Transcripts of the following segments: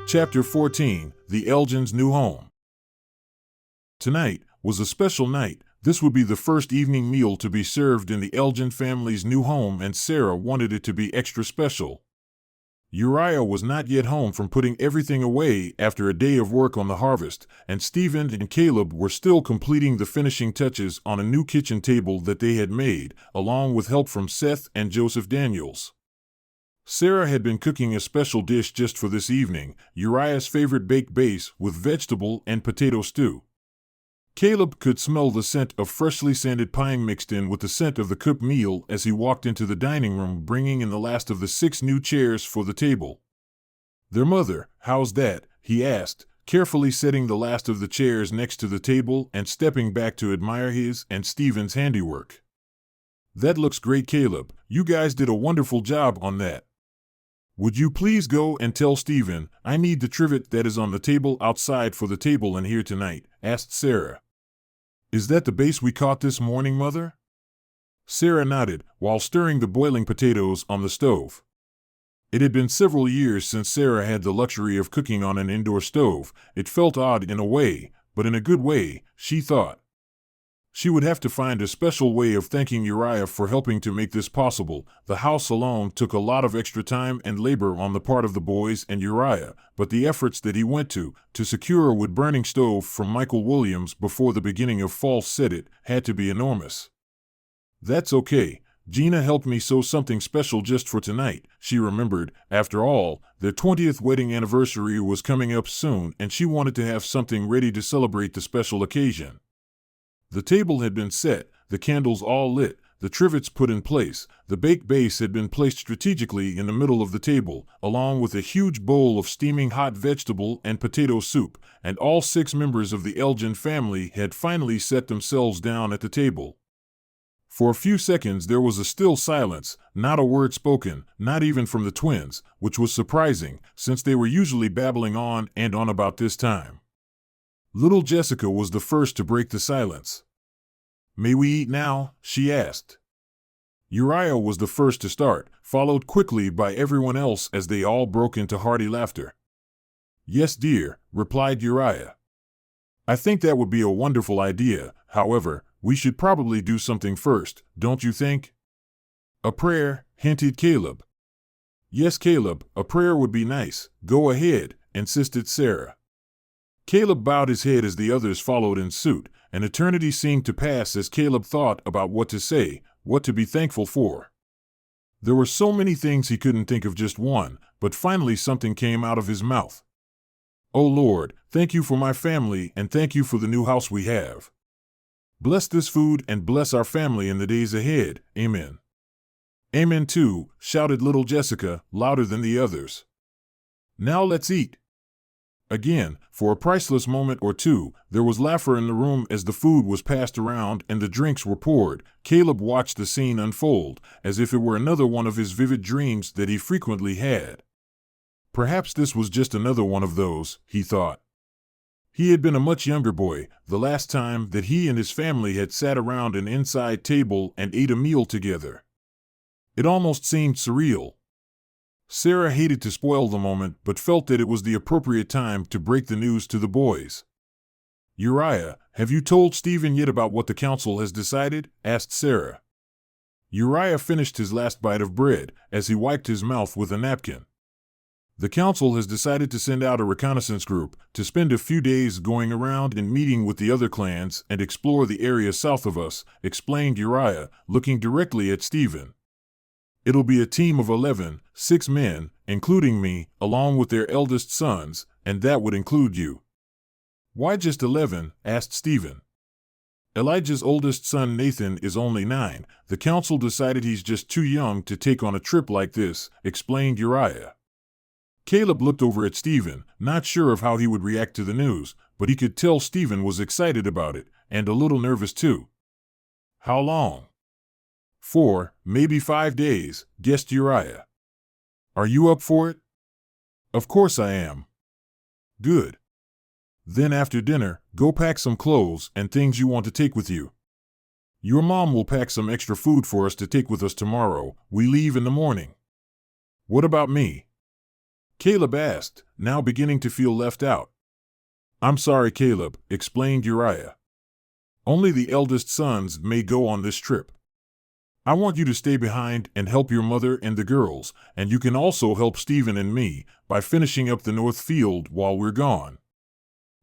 Chapter 14, The Elgin's New Home. Tonight was a special night. This would be the first evening meal to be served in the Elgin family's new home, and Sarah wanted it to be extra special. Uriah was not yet home from putting everything away after a day of work on the harvest, and Stephen and Caleb were still completing the finishing touches on a new kitchen table that they had made, along with help from Seth and Joseph Daniels. Sarah had been cooking a special dish just for this evening, Uriah's favorite baked base with vegetable and potato stew. Caleb could smell the scent of freshly sanded pine mixed in with the scent of the cooked meal as he walked into the dining room, bringing in the last of the 6 new chairs for the table. "Their mother, how's that?" he asked, carefully setting the last of the chairs next to the table and stepping back to admire his and Stephen's handiwork. "That looks great, Caleb. You guys did a wonderful job on that. Would you please go and tell Stephen I need the trivet that is on the table outside for the table in here tonight?" asked Sarah. "Is that the base we caught this morning, Mother?" Sarah nodded while stirring the boiling potatoes on the stove. It had been several years since Sarah had the luxury of cooking on an indoor stove. It felt odd in a way, but in a good way, she thought. She would have to find a special way of thanking Uriah for helping to make this possible. The house alone took a lot of extra time and labor on the part of the boys and Uriah, but the efforts that he went to secure a wood-burning stove from Michael Williams before the beginning of fall set it had to be enormous. "That's okay. Gina helped me sew something special just for tonight," she remembered. After all, their 20th wedding anniversary was coming up soon, and she wanted to have something ready to celebrate the special occasion. The table had been set, the candles all lit, the trivets put in place, the baked base had been placed strategically in the middle of the table, along with a huge bowl of steaming hot vegetable and potato soup, and all 6 members of the Elgin family had finally set themselves down at the table. For a few seconds there was a still silence, not a word spoken, not even from the twins, which was surprising, since they were usually babbling on and on about this time. Little Jessica was the first to break the silence. "May we eat now?" she asked. Uriah was the first to start, followed quickly by everyone else as they all broke into hearty laughter. "Yes, dear," replied Uriah. "I think that would be a wonderful idea. However, we should probably do something first, don't you think?" "A prayer," hinted Caleb. "Yes, Caleb, a prayer would be nice. Go ahead," insisted Sarah. Caleb bowed his head as the others followed in suit. An eternity seemed to pass as Caleb thought about what to say, what to be thankful for. There were so many things he couldn't think of just one, but finally something came out of his mouth. "Oh Lord, thank you for my family and thank you for the new house we have. Bless this food and bless our family in the days ahead. Amen." "Amen too," shouted little Jessica, louder than the others. "Now let's eat." Again, for a priceless moment or two, there was laughter in the room as the food was passed around and the drinks were poured. Caleb watched the scene unfold, as if it were another one of his vivid dreams that he frequently had. Perhaps this was just another one of those, he thought. He had been a much younger boy, the last time that he and his family had sat around an inside table and ate a meal together. It almost seemed surreal. Sarah hated to spoil the moment, but felt that it was the appropriate time to break the news to the boys. "Uriah, have you told Stephen yet about what the council has decided?" asked Sarah. Uriah finished his last bite of bread as he wiped his mouth with a napkin. "The council has decided to send out a reconnaissance group to spend a few days going around and meeting with the other clans and explore the area south of us," explained Uriah, looking directly at Stephen. "It'll be a team of 11, 6 men, including me, along with their eldest sons, and that would include you." "Why just 11?" asked Stephen. "Elijah's oldest son Nathan is only 9. The council decided he's just too young to take on a trip like this," explained Uriah. Caleb looked over at Stephen, not sure of how he would react to the news, but he could tell Stephen was excited about it, and a little nervous too. "How long?" 4, maybe 5 days, guessed Uriah. "Are you up for it?" "Of course I am." "Good. Then after dinner, go pack some clothes and things you want to take with you. Your mom will pack some extra food for us to take with us tomorrow. We leave in the morning." "What about me?" Caleb asked, now beginning to feel left out. I'm sorry, Caleb, explained Uriah. Only the eldest sons may go on this trip. I want you to stay behind and help your mother and the girls, and you can also help Stephen and me by finishing up the north field while we're gone.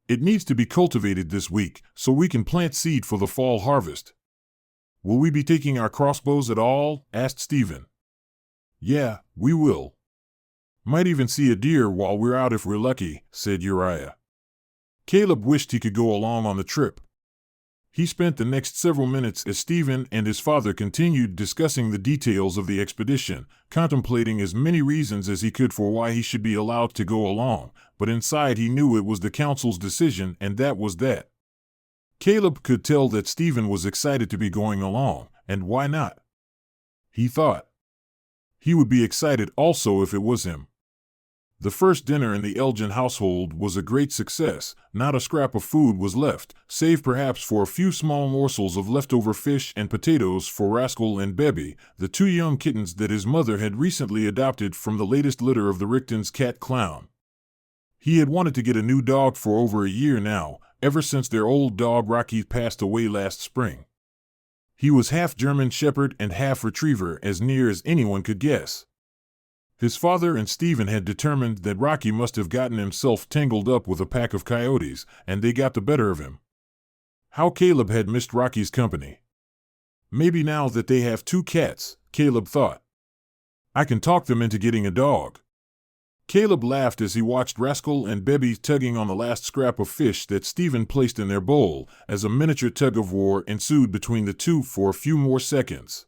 It needs to be cultivated this week so we can plant seed for the fall harvest. Will we be taking our crossbows at all? Asked Stephen. Yeah, we will. Might even see a deer while we're out if we're lucky, said Uriah. Caleb wished he could go along on the trip. He spent the next several minutes as Stephen and his father continued discussing the details of the expedition, contemplating as many reasons as he could for why he should be allowed to go along, but inside he knew it was the council's decision, and that was that. Caleb could tell that Stephen was excited to be going along, and why not? He thought. He would be excited also if it was him. The first dinner in the Elgin household was a great success. Not a scrap of food was left, save perhaps for a few small morsels of leftover fish and potatoes for Rascal and Bebby, the two young kittens that his mother had recently adopted from the latest litter of the Richton's cat Clown. He had wanted to get a new dog for over a year now, ever since their old dog Rocky passed away last spring. He was half German Shepherd and half Retriever, as near as anyone could guess. His father and Stephen had determined that Rocky must have gotten himself tangled up with a pack of coyotes, and they got the better of him. How Caleb had missed Rocky's company. Maybe now that they have two cats, Caleb thought, I can talk them into getting a dog. Caleb laughed as he watched Rascal and Bebby tugging on the last scrap of fish that Stephen placed in their bowl, as a miniature tug-of-war ensued between the two for a few more seconds.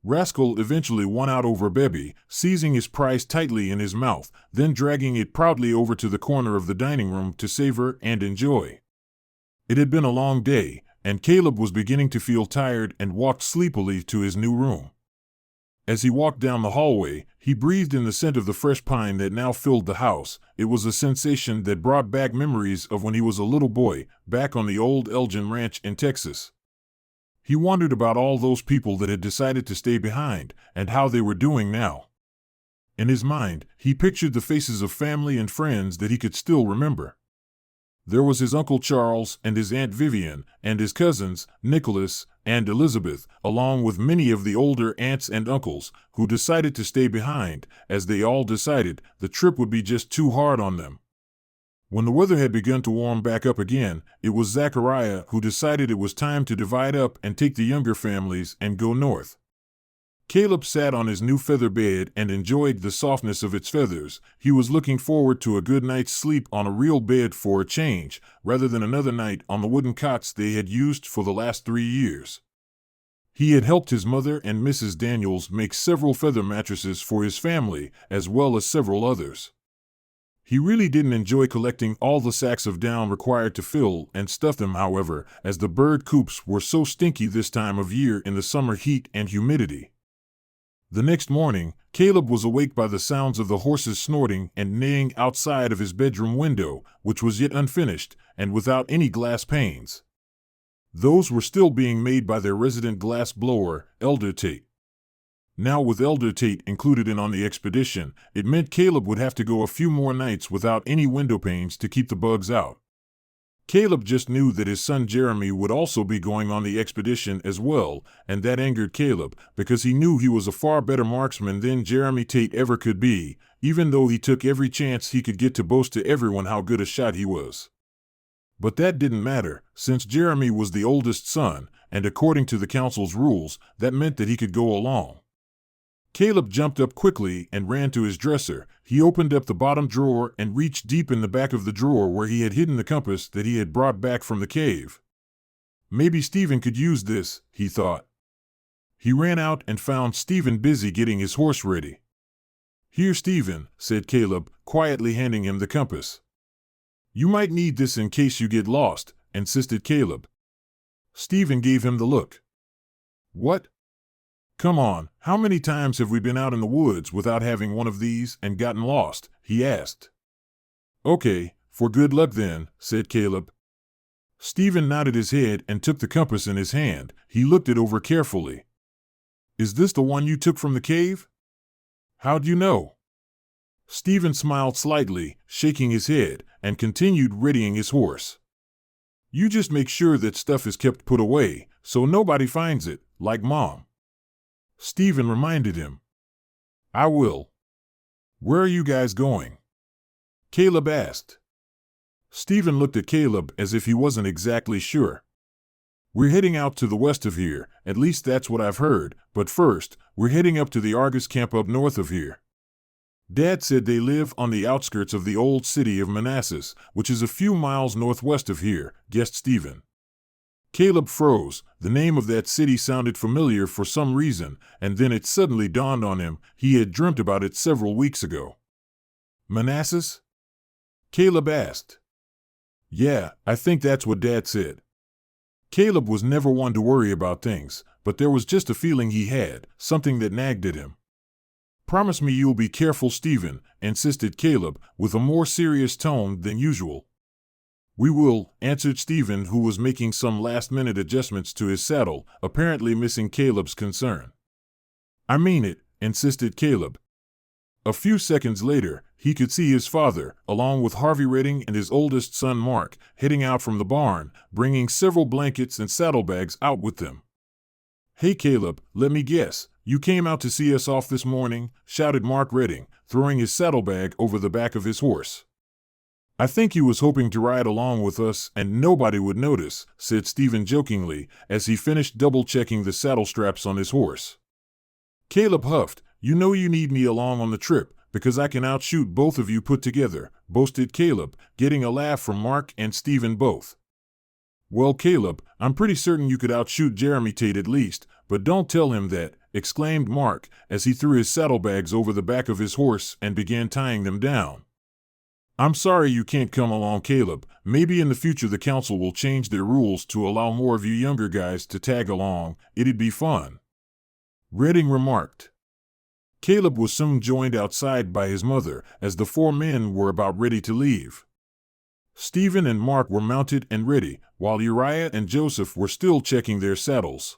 Rascal eventually won out over Bebby, seizing his prize tightly in his mouth, then dragging it proudly over to the corner of the dining room to savor and enjoy. It had been a long day, and Caleb was beginning to feel tired and walked sleepily to his new room. As he walked down the hallway, he breathed in the scent of the fresh pine that now filled the house. It was a sensation that brought back memories of when he was a little boy, back on the old Elgin ranch in Texas. He wondered about all those people that had decided to stay behind, and how they were doing now. In his mind, he pictured the faces of family and friends that he could still remember. There was his Uncle Charles and his Aunt Vivian, and his cousins, Nicholas and Elizabeth, along with many of the older aunts and uncles, who decided to stay behind, as they all decided the trip would be just too hard on them. When the weather had begun to warm back up again, it was Zachariah who decided it was time to divide up and take the younger families and go north. Caleb sat on his new feather bed and enjoyed the softness of its feathers. He was looking forward to a good night's sleep on a real bed for a change, rather than another night on the wooden cots they had used for the last 3 years. He had helped his mother and Mrs. Daniels make several feather mattresses for his family, as well as several others. He really didn't enjoy collecting all the sacks of down required to fill and stuff them, however, as the bird coops were so stinky this time of year in the summer heat and humidity. The next morning, Caleb was awake by the sounds of the horses snorting and neighing outside of his bedroom window, which was yet unfinished, and without any glass panes. Those were still being made by their resident glass blower, Elder Tate. Now with Elder Tate included in on the expedition, it meant Caleb would have to go a few more nights without any window panes to keep the bugs out. Caleb just knew that his son Jeremy would also be going on the expedition as well, and that angered Caleb, because he knew he was a far better marksman than Jeremy Tate ever could be, even though he took every chance he could get to boast to everyone how good a shot he was. But that didn't matter, since Jeremy was the oldest son, and according to the council's rules, that meant that he could go along. Caleb jumped up quickly and ran to his dresser. He opened up the bottom drawer and reached deep in the back of the drawer where he had hidden the compass that he had brought back from the cave. Maybe Stephen could use this, he thought. He ran out and found Stephen busy getting his horse ready. Here, Stephen, said Caleb, quietly handing him the compass. You might need this in case you get lost, insisted Caleb. Stephen gave him the look. What? Come on, how many times have we been out in the woods without having one of these and gotten lost? He asked. Okay, for good luck then, said Caleb. Stephen nodded his head and took the compass in his hand. He looked it over carefully. Is this the one you took from the cave? How'd you know? Stephen smiled slightly, shaking his head, and continued readying his horse. You just make sure that stuff is kept put away, so nobody finds it, like Mom. Stephen reminded him. I will. Where are you guys going? Caleb asked. Stephen looked at Caleb as if he wasn't exactly sure. We're heading out to the west of here, at least that's what I've heard, but first, we're heading up to the Argus camp up north of here. Dad said they live on the outskirts of the old city of Manassas, which is a few miles northwest of here, guessed Stephen. Caleb froze. The name of that city sounded familiar for some reason, and then it suddenly dawned on him he had dreamt about it several weeks ago. Manassas? Caleb asked. Yeah, I think that's what Dad said. Caleb was never one to worry about things, but there was just a feeling he had, something that nagged at him. Promise me you'll be careful, Stephen, insisted Caleb, with a more serious tone than usual. We will, answered Stephen, who was making some last-minute adjustments to his saddle, apparently missing Caleb's concern. I mean it, insisted Caleb. A few seconds later, he could see his father, along with Harvey Redding and his oldest son Mark, heading out from the barn, bringing several blankets and saddlebags out with them. Hey Caleb, let me guess, you came out to see us off this morning, shouted Mark Redding, throwing his saddlebag over the back of his horse. I think he was hoping to ride along with us and nobody would notice, said Stephen jokingly, as he finished double-checking the saddle straps on his horse. Caleb huffed. You know you need me along on the trip, because I can outshoot both of you put together, boasted Caleb, getting a laugh from Mark and Stephen both. Well, Caleb, I'm pretty certain you could outshoot Jeremy Tate at least, but don't tell him that, exclaimed Mark, as he threw his saddlebags over the back of his horse and began tying them down. I'm sorry you can't come along, Caleb. Maybe in the future the council will change their rules to allow more of you younger guys to tag along. It'd be fun. Redding remarked. Caleb was soon joined outside by his mother, as the four men were about ready to leave. Stephen and Mark were mounted and ready, while Uriah and Joseph were still checking their saddles.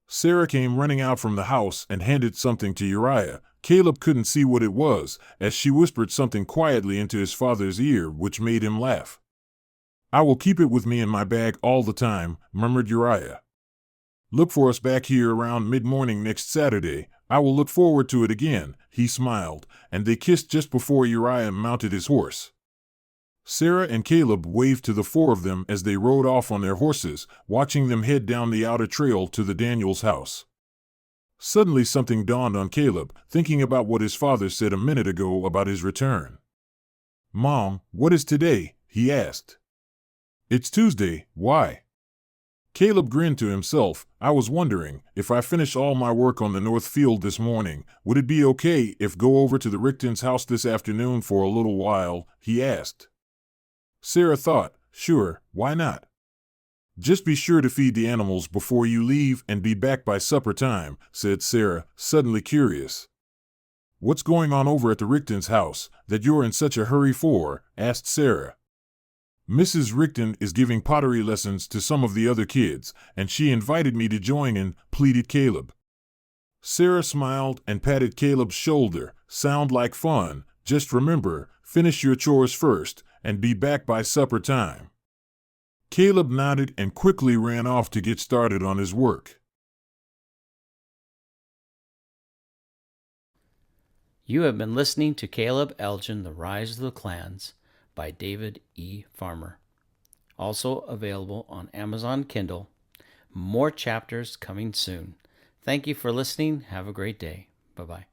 Sarah came running out from the house and handed something to Uriah. Caleb couldn't see what it was, as she whispered something quietly into his father's ear, which made him laugh. I will keep it with me in my bag all the time, murmured Uriah. Look for us back here around mid-morning next Saturday. I will look forward to it again, he smiled, and they kissed just before Uriah mounted his horse. Sarah and Caleb waved to the four of them as they rode off on their horses, watching them head down the outer trail to the Daniels' house. Suddenly something dawned on Caleb, thinking about what his father said a minute ago about his return. Mom, what is today? He asked. It's Tuesday, why? Caleb grinned to himself. I was wondering, if I finish all my work on the north field this morning, would it be okay if go over to the Richtons' house this afternoon for a little while? He asked. Sarah thought, sure, why not? Just be sure to feed the animals before you leave and be back by supper time, said Sarah, suddenly curious. What's going on over at the Richtons' house that you're in such a hurry for? Asked Sarah. Mrs. Richten is giving pottery lessons to some of the other kids, and she invited me to join in, pleaded Caleb. Sarah smiled and patted Caleb's shoulder. Sound like fun. Just remember, finish your chores first, and be back by supper time. Caleb nodded and quickly ran off to get started on his work. You have been listening to Caleb Elgin, The Rise of the Clans, by David E. Farmer. Also available on Amazon Kindle. More chapters coming soon. Thank you for listening. Have a great day. Bye-bye.